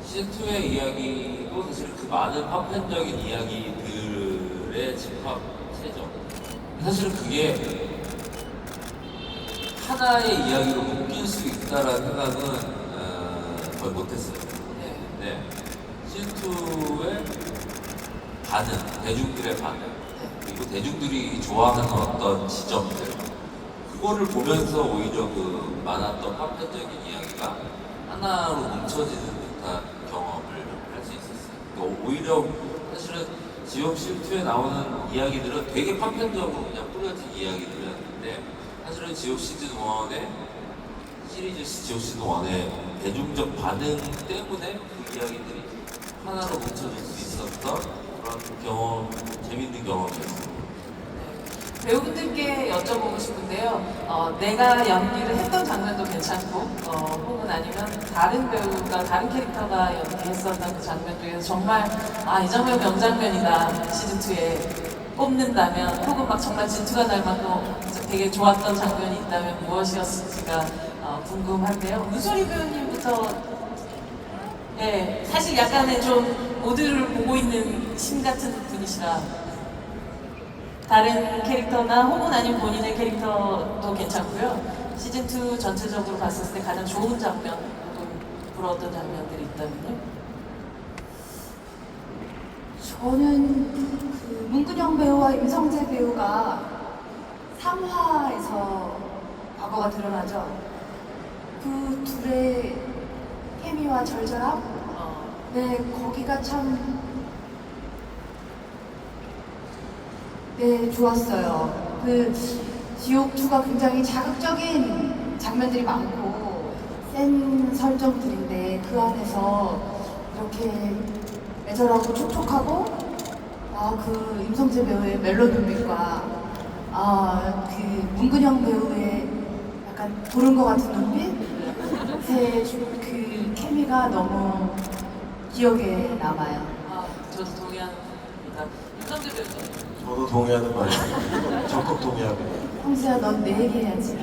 시즌2의 이야기도 사실 그 많은 파편적인 이야기들의 집합체죠. 사실은 그게 하나의 이야기로 묶일 수 있다라는 생각은 거의 못했어요. 네. 시즌2의 반응, 대중들의 반응, 그리고 대중들이 좋아하는 어떤 지점들, 그거를 보면서 오히려 그 많았던 파편적인 이야기가 하나로 뭉쳐지는 듯한 경험을 할 수 있었어요. 그러니까 오히려 사실은 지옥 시즌2에 나오는 이야기들은 되게 파편적으로 그냥 뿌려진 이야기들이었는데 사실은 지옥 시즌1의 시리즈 지옥 시즌1의 대중적 반응 때문에 그 이야기들이 하나로 뭉쳐질 수 있었던 그런 재밌는 경험이었어요. 배우분들께 여쭤보고 싶은데요. 내가 연기를 했던 장면도 괜찮고, 혹은 아니면 다른 배우가, 다른 캐릭터가 연기했었던 그 장면 중에서 정말, 이 장면 명장면이다, 시즌2에 꼽는다면, 혹은 막 정말 진투가 날 만큼 되게 좋았던 장면이 있다면 무엇이었을지가 궁금한데요. 문소리 배우님부터, 사실 약간의 좀 모두를 보고 있는 신 같은 분이시라, 다른 캐릭터나 혹은 아니면 본인의 캐릭터도 괜찮고요. 시즌2 전체적으로 봤을 때 가장 좋은 장면 혹은 부러웠던 장면들이 있다면요? 저는 그 문근영 배우와 임성재 배우가 3화에서 과거가 드러나죠. 그 둘의 케미와 절절함? 네, 거기가 참 좋았어요. 그 지옥2가 굉장히 자극적인 장면들이 많고 센 설정들인데 그 안에서 이렇게 애절하고 촉촉하고 그 임성재 배우의 멜로 눈빛과 그 문근영 배우의 약간 보는 것 같은 눈빛 그 케미가 너무 기억에 남아요. 저도 동의합니다. 임성재 배우님. 저도 동의하는 말이에요. 적극 동의합니다. 형수야, 넌 내 얘기 해야지.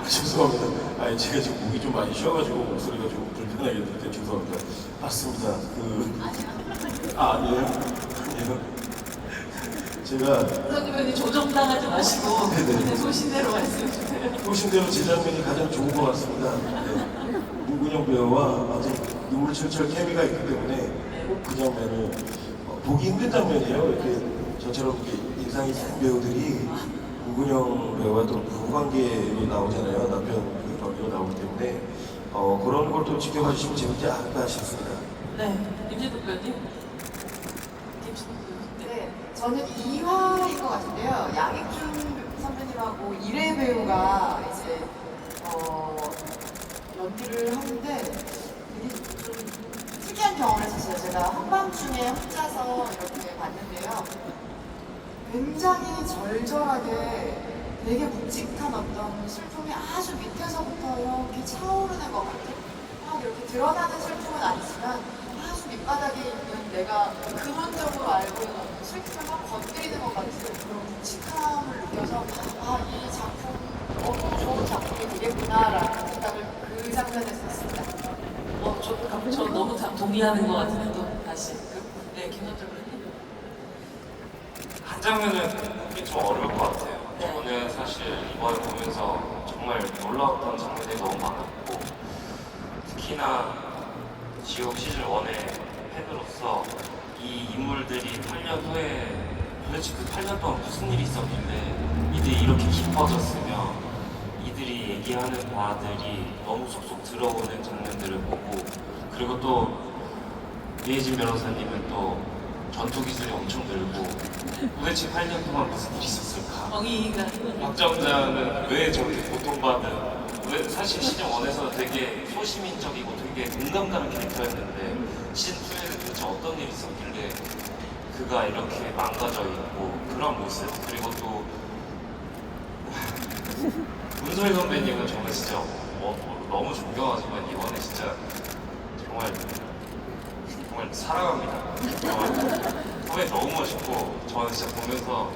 죄송합니다. 제가 지금 목이 좀 많이 쉬어가지고 목소리가 좀 불편하게 들릴 때 죄송합니다. 맞습니다. 아니에요? 제가 임성재 배우님 조정당하지 마시고 네네. 소신대로 말씀해 주세요. 보신대로 제 장면이 가장 좋은 것 같습니다. 문근영 배우와 아주 눈물 철철 케미가 있기 때문에 꼭 그 장면을 보기 힘든 장면이에요. 이렇게 저처럼 이렇게 인상이 센 배우들이 문근영 배우와 또 부부관계로 나오잖아요. 남편 그 관계로 나오기 때문에 그런 걸 또 지켜봐 주시면 재밌지 않을까 싶습니다. 네, 임진국 배우님. 네, 저는 2화인 것 같은데요. 양익준 선배님하고 이래 배우가 이제 연기를 하는데 되게 좀 특이한 경험을 했었어요. 제가 한밤중에 혼자서 이렇게 봤는데요. 굉장히 절절하게 되게 묵직한 어떤 슬픔이 아주 밑에서부터 이렇게 차오르는 것 같아요. 막 이렇게 드러나는 슬픔은 아니지만 아주 밑바닥에 있는 내가 근원적으로 알고 있는 슬픔을 막 건드리는 것 같은 그런 묵직함을 느껴서 이 작품 너무 좋은 작품이 되겠구나라는 생각을 그 장면에서 했습니다. 저 너무 동의하는 것 같은데 또 다시. 김원철 배우님. 한 장면을 꼽기 좀 어려울 것 같아요. 저는 사실 이번에 보면서 정말 놀라웠던 장면이 너무 많았고 특히나 지옥 시즌 1의 팬으로서 이 인물들이 8년 후에 도대체 그 8년 동안 무슨 일이 있었길래 이들이 이렇게 깊어졌으며 이들이 얘기하는 바들이 너무 속속 들어오는 장면들을 보고, 그리고 또 이혜진 변호사님은 또 전투 기술이 엄청 늘고 도대체 8년 동안 무슨 일이 있었을까? 정의가 박정자는 왜 저렇게 고통받은, 왜 사실 시즌 1에서는 되게 소시민적이고 되게 공감 가는 캐릭터였는데 시즌 2에는 도대체 어떤 일이 있었길래 그가 이렇게 망가져 있고 그런 모습, 그리고 또 문소희 선배님은 정말 진짜 너무 존경하지만 이번에 진짜 정말 사랑합니다. 정말 너무 멋있고 저는 진짜 보면서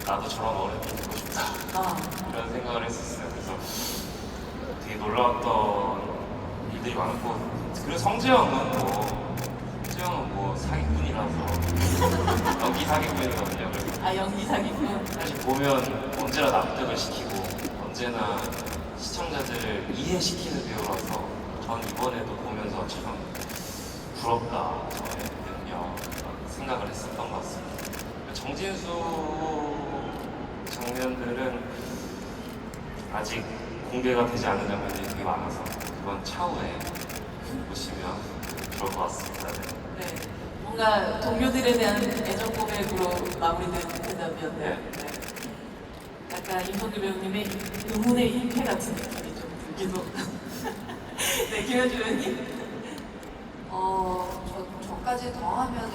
나도 저런 어른이 되고 싶다 이런 생각을 했었어요. 그래서 되게 놀라웠던 일들이 많고, 그리고 성재형은 뭐 사기꾼이라서 연기 사기꾼이거든요. 그래서 연기 사기꾼. 사실 보면 언제나 납득을 시키고 언제나 시청자들을 이해시키는 배우라서 전 이번에도 보면서 참 부럽다, 저의 능력, 생각을 했었던 것 같습니다. 정진수 장면들은 아직 공개가 되지 않은 장면들이 되게 많아서 그건 차후에 보시면 좋을 것 같습니다. 네. 뭔가 동료들에 대한 애정 고백으로 마무리되는 대답이었네요. 네. 네. 약간 임성규 배우님의 의문의 힘패 같은 느낌이 좀 들기도. 네, 김현주 배우님. 저까지 더 하면은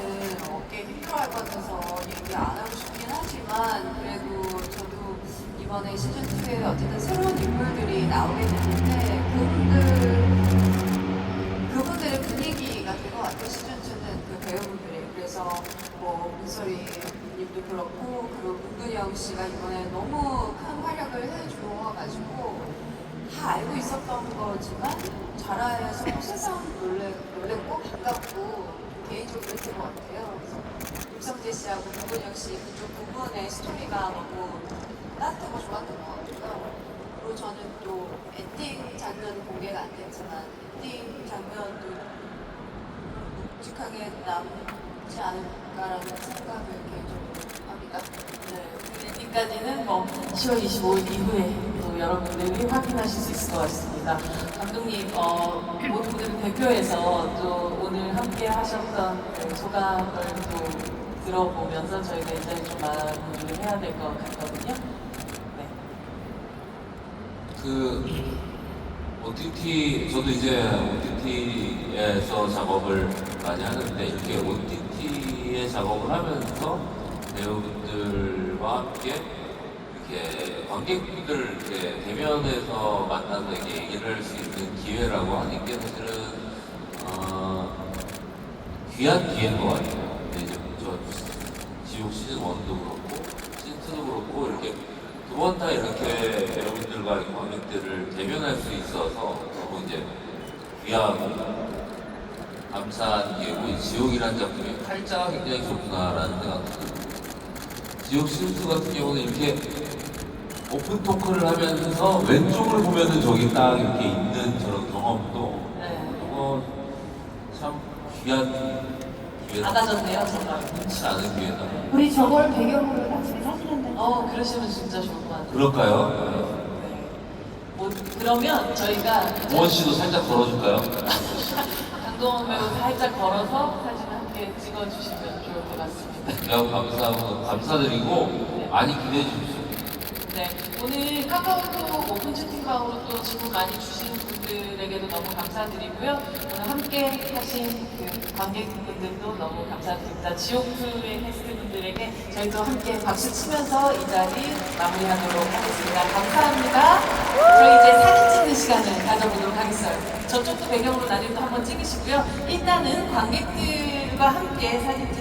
꽤 힘들어할 것 같아서 얘기 안 하고 싶긴 하지만, 그래도 저도 이번에 시즌2에 어쨌든 새로운 인물들이 나오게 됐는데 그분들의 분위기가 될 것 같아요. 시즌2는 그 배우분들이. 그래서 뭐 문소리 님도 그렇고, 그리고 문근영 씨가 이번에 너무 큰 활약을 해주어가지고 다 알고 있었던 거지만 자라에서 세상 놀랬고 반갑고 개인적으로 그랬던 것 같아요. 그래서 임성재 씨하고 문근영 씨 그쪽 부분의 스토리가 너무 따뜻하고 좋았던 것 같고요. 그리고 저는 또 엔딩 장면은 공개가 안 됐지만 엔딩 장면도 묵직하게 남지 않을까라는 생각을 개인적으로 합니다. 네, 엔딩까지는 뭐 10월 25일 이후에 또 여러분들이 확인하실 수 있을 것 같습니다. 감독님, 모든 분들 대표에서 또 오늘 함께 하셨던 그 소감을 또 들어보면서 저희가 이제 좀 마무리를 해야 될 것 같거든요. 네. OTT, 저도 이제 OTT에서 작업을 많이 하는데, 이렇게 OTT에 작업을 하면서 배우분들과 함께 이렇게 관객분들 이렇게 대면에서 만나서 이렇게 얘기를 할 수 있는 기회라고 하는 게 사실은 귀한 기회인 것 같아요. 근데 이제 저 지옥 시즌 1도 그렇고 시즌 2도 그렇고 이렇게 두 번 다 이렇게 여러분들과 관객들을 대면할 수 있어서 너무 이제 귀하고 감사한 기회고, 이 지옥이라는 작품이 팔자가 굉장히 좋구나라는 생각도 들고, 지옥 시즌2 같은 경우는 이렇게 오픈 토크를 하면서 왼쪽을 보면은 저기 딱 이렇게 있는 저런 경험도 이거 참 귀한 기회다. 받아줬네요, 정말. 흔치 않은 기회다. 우리 저걸 배경으로 나중에 사진 한번. 그러시면 진짜 좋을 것 같아요. 그럴까요? 네. 그러면 저희가 우원 씨도 살짝 걸어줄까요? 강동원 배우 살짝 걸어서 사진 함께 찍어주시면 좋을 것 같습니다. 매우 감사하고 감사드리고 많이 기대해 주십시오. 네, 오늘 카카오톡 오픈 채팅방으로 또 질문 많이 주신 분들에게도 너무 감사드리고요. 오늘 함께 하신 그 관객분들도 너무 감사드립니다. 지옥2의 캐스트분들에게 저희도 함께 박수 치면서 이 자리 마무리하도록 하겠습니다. 감사합니다. 저희 이제 사진 찍는 시간을 가져보도록 하겠어요. 저쪽도 배경으로 나중에 또 한번 찍으시고요. 일단은 관객들과 함께 사진 찍